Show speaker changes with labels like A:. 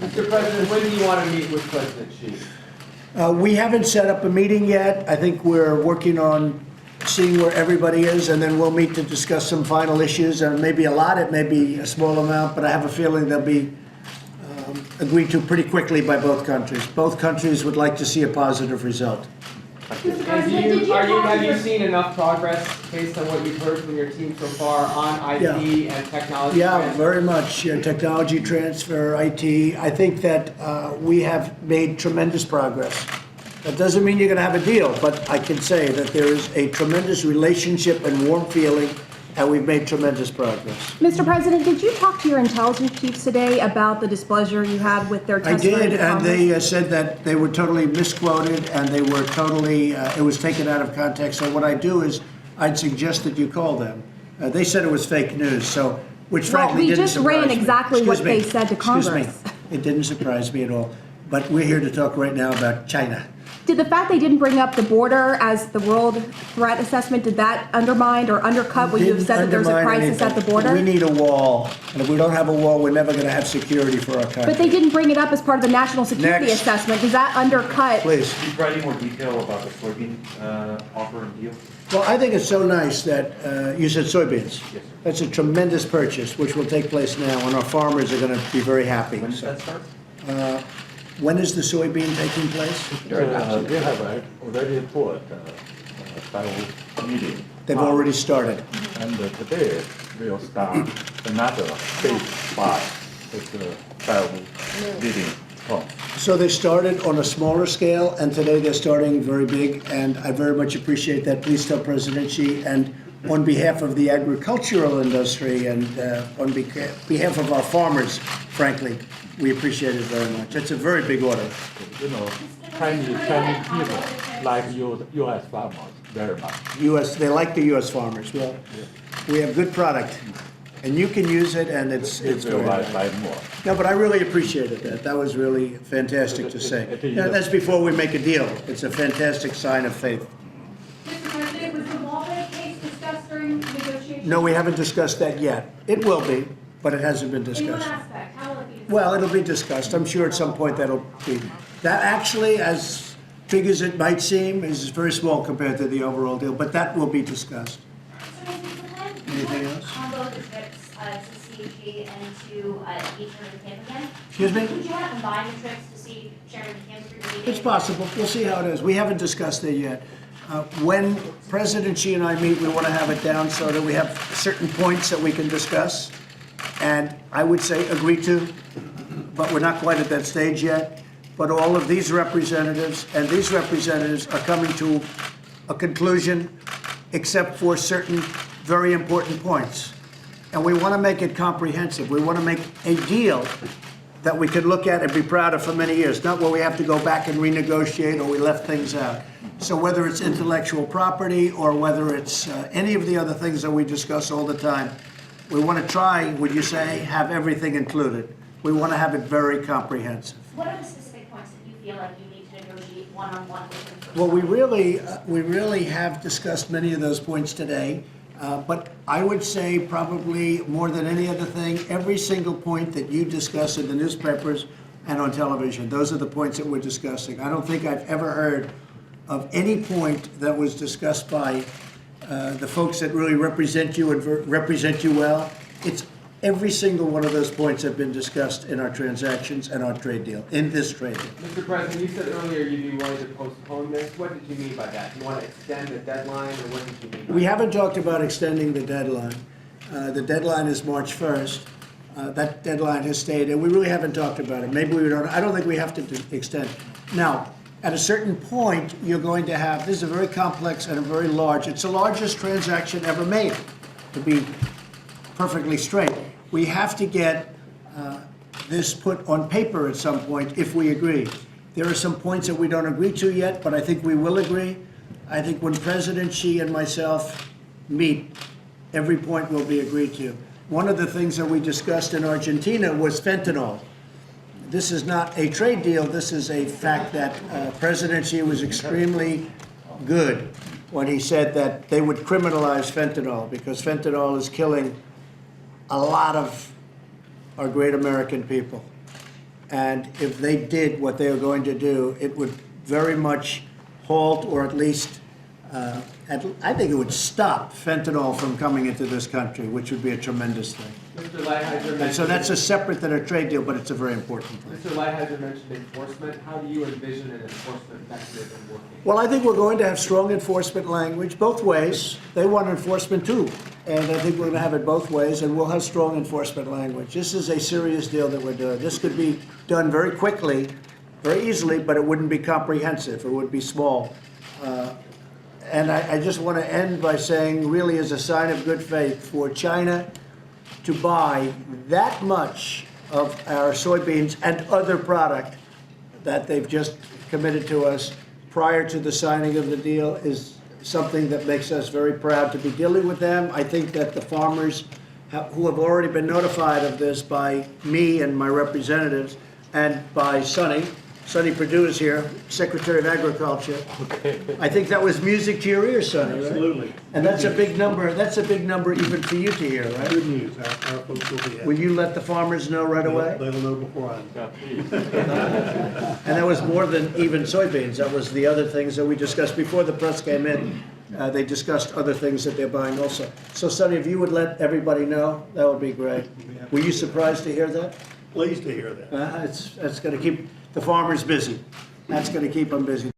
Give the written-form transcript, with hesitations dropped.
A: Mr. President, when do you want to meet with President Xi?
B: We haven't set up a meeting yet. I think we're working on seeing where everybody is, and then we'll meet to discuss some final issues, and maybe a lot, it may be a small amount, but I have a feeling they'll be agreed to pretty quickly by both countries. Both countries would like to see a positive result.
C: Mr.
A: And
C: President,
A: have you seen enough progress based on what you've heard from your team so far on IT and technology?
B: Yeah,
A: transfer?
B: very much. Technology transfer, IT. I think that we have made tremendous progress. That doesn't mean you're going to have a deal, but I can say that there is a tremendous relationship and warm feeling, and we've made tremendous progress.
C: Mr. President, did you talk to your intelligence chiefs today about the displeasure you had with their
B: I
C: testimony?
B: did, and they said that they were totally misquoted, and they were totally, it was taken out of context. So what I do is, I'd suggest that you call them. They said it was fake news, so, which frankly
C: we
B: didn't
C: just
B: surprise
C: ran
B: me.
C: exactly what
B: Excuse me.
C: they said to
B: Excuse me.
C: Congress.
B: It didn't surprise me at all. But we're here to talk right now about China.
C: Did the fact they didn't bring up the border as the world threat assessment, did that undermine or undercut what you've said that there's a
B: Didn't
C: crisis
B: undermine
C: at the border?
B: We need a wall, and if we don't have a wall, we're never going to have security for our country.
C: But they didn't bring it up as part of the national security
B: Next.
C: assessment. Does that undercut?
B: Please.
D: Can you provide any more detail about the soybean offer and deal?
B: Well, I think it's so nice that you said soybeans.
D: Yes, sir.
B: That's a tremendous purchase, which will take place now, and our farmers are going to be very happy.
D: When does that start?
B: When is the soybean taking place?
E: They have already put Taiwan meeting.
B: They've already started.
E: And today we'll start another phase 5 with the Taiwan leading talk.
B: So they started on a smaller scale, and today they're starting very big, and I very much appreciate that. Please tell President Xi, and on behalf of the agricultural industry and on behalf of our farmers, frankly, we appreciate it very much. It's a very big order.
E: You know, Chinese people like U.S. farmers very much.
B: They like the U.S. farmers. Well, we have good product, and you can use it, and it's
E: They
B: very
E: will
B: nice.
E: buy more.
B: No, but I really appreciated that. That was really fantastic to say.
E: It is.
B: Yeah, that's before we make a deal. It's a fantastic sign of faith.
F: Mr. President, was the Walnut case discussed during negotiations?
B: No, we haven't discussed that yet. It will be, but it hasn't been
F: In what
B: discussed.
F: aspect? How will it be discussed?
B: Well, it'll be discussed. I'm sure at some point that'll be. That actually, as big as it might seem, is very small compared to the overall deal, but that will be discussed.
G: So, Mr. President,
B: Anything
G: would you
B: else?
G: want to combo the trips to CHG and to meet Chairman Kim again?
B: Excuse me?
G: Would you want to combine the trips to see Chairman Kim for your meeting?
B: It's possible. We'll see how it is. We haven't discussed it yet. When President Xi and I meet, we want to have it down so that we have certain points that we can discuss. And I would say agree to, but we're not quite at that stage yet. But all of these representatives, and these representatives are coming to a conclusion, except for certain very important points. And we want to make it comprehensive. We want to make a deal that we can look at and be proud of for many years, not where we have to go back and renegotiate or we left things out. So whether it's intellectual property or whether it's any of the other things that we discuss all the time, we want to try, would you say, have everything included. We want to have it very comprehensive.
G: What are the specific points that you feel like you need to negotiate one-on-one with him?
B: Well, we really have discussed many of those points today, but I would say probably more than any other thing, every single point that you discuss in the newspapers and on television, those are the points that we're discussing. I don't think I've ever heard of any point that was discussed by the folks that really represent you and represent you well. It's every single one of those points have been discussed in our transactions and our trade deal, in this trade deal.
A: Mr. President, you said earlier you'd be willing to postpone this. What did you mean by that? You want to extend the deadline, or what did you mean by
B: We
A: that?
B: haven't talked about extending the deadline. The deadline is March 1st. That deadline has stayed, and we really haven't talked about it. Maybe we don't, I don't think we have to extend. Now, at a certain point, you're going to have, this is a very complex and a very large, it's the largest transaction ever made, to be perfectly straight. We have to get this put on paper at some point if we agree. There are some points that we don't agree to yet, but I think we will agree. I think when President Xi and myself meet, every point will be agreed to. One of the things that we discussed in Argentina was fentanyl. This is not a trade deal. This is a fact that President Xi was extremely good when he said that they would criminalize fentanyl because fentanyl is killing a lot of our great American people. And if they did what they were going to do, it would very much halt, or at least, I think it would stop fentanyl from coming into this country, which would be a tremendous thing.
A: Mr. Lighthizer
B: And so
A: mentioned,
B: that's a separate than a trade deal, but it's a very important thing.
A: Mr. Lighthizer mentioned enforcement. How do you envision an enforcement mechanism working?
B: Well, I think we're going to have strong enforcement language both ways. They want enforcement too. And I think we're going to have it both ways, and we'll have strong enforcement language. This is a serious deal that we're doing. This could be done very quickly, very easily, but it wouldn't be comprehensive. It would be small. And I just want to end by saying, really, as a sign of good faith, for China to buy that much of our soybeans and other product that they've just committed to us prior to the signing of the deal is something that makes us very proud to be dealing with them. I think that the farmers who have already been notified of this by me and my representatives and by Sonny Perdue is here, Secretary of Agriculture. I think that was music to your ears, Sonny, right?
H: Absolutely.
B: And that's a big number, even for you to hear, right?
H: Good news. Our folks will be happy.
B: Will you let the farmers know right away?
H: They'll know before I do.
B: And that was more than even soybeans. That was the other things that we discussed before the press came in. They discussed other things that they're buying also. So Sonny, if you would let everybody know, that would be great. Were you surprised to hear that?
H: Pleased to hear that.
B: It's going to keep the farmers busy. That's going to keep them busy.